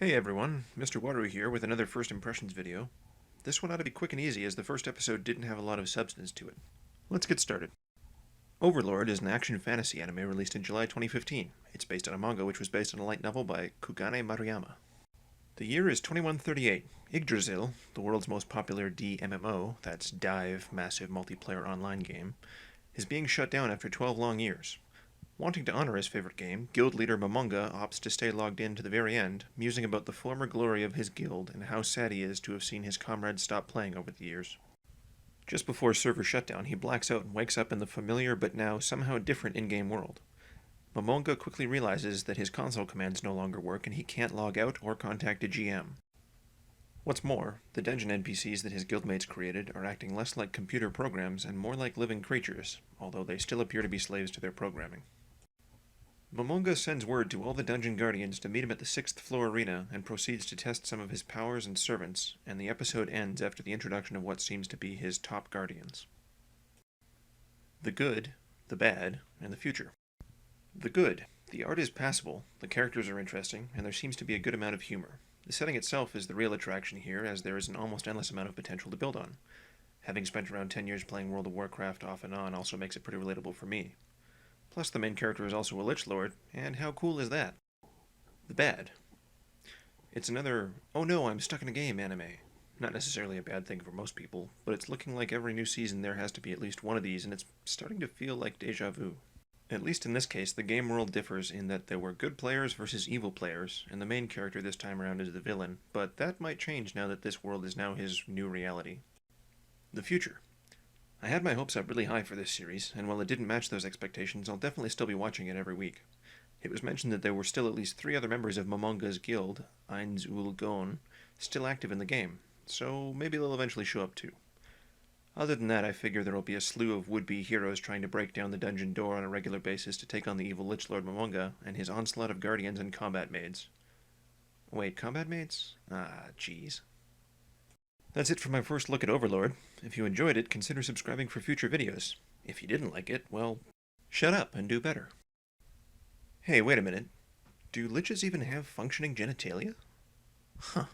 Hey everyone, Mr. Watery here with another First Impressions video. This one ought to be quick and easy as the first episode didn't have a lot of substance to it. Let's get started. Overlord is an action fantasy anime released in July 2015. It's based on a manga which was based on a light novel by Kugane Maruyama. The year is 2138. Yggdrasil, the world's most popular DMMO, that's Dive Massive Multiplayer Online game, is being shut down after 12 long years. Wanting to honor his favorite game, guild leader Momonga opts to stay logged in to the very end, musing about the former glory of his guild and how sad he is to have seen his comrades stop playing over the years. Just before server shutdown, he blacks out and wakes up in the familiar but now somehow different in-game world. Momonga quickly realizes that his console commands no longer work and he can't log out or contact a GM. What's more, the dungeon NPCs that his guildmates created are acting less like computer programs and more like living creatures, although they still appear to be slaves to their programming. Momonga sends word to all the dungeon guardians to meet him at the 6th floor arena and proceeds to test some of his powers and servants, and the episode ends after the introduction of what seems to be his top guardians. The good, the bad, and the future. The good. The art is passable, the characters are interesting, and there seems to be a good amount of humor. The setting itself is the real attraction here, as there is an almost endless amount of potential to build on. Having spent around 10 years playing World of Warcraft off and on also makes it pretty relatable for me. Plus the main character is also a Lich Lord, and how cool is that? The bad. It's another, oh no, I'm stuck in a game anime. Not necessarily a bad thing for most people, but it's looking like every new season there has to be at least one of these, and it's starting to feel like deja vu. At least in this case, the game world differs in that there were good players versus evil players, and the main character this time around is the villain, but that might change now that this world is now his new reality. The future. I had my hopes up really high for this series, and while it didn't match those expectations, I'll definitely still be watching it every week. It was mentioned that there were still at least 3 other members of Momonga's guild, Eins Ul Gon, still active in the game, so maybe they'll eventually show up too. Other than that, I figure there will be a slew of would-be heroes trying to break down the dungeon door on a regular basis to take on the evil Lich Lord Momonga and his onslaught of guardians and combat maids. Wait, combat maids? Ah, jeez. That's it for my first look at Overlord. If you enjoyed it, consider subscribing for future videos. If you didn't like it, well, shut up and do better. Hey, wait a minute. Do liches even have functioning genitalia? Huh.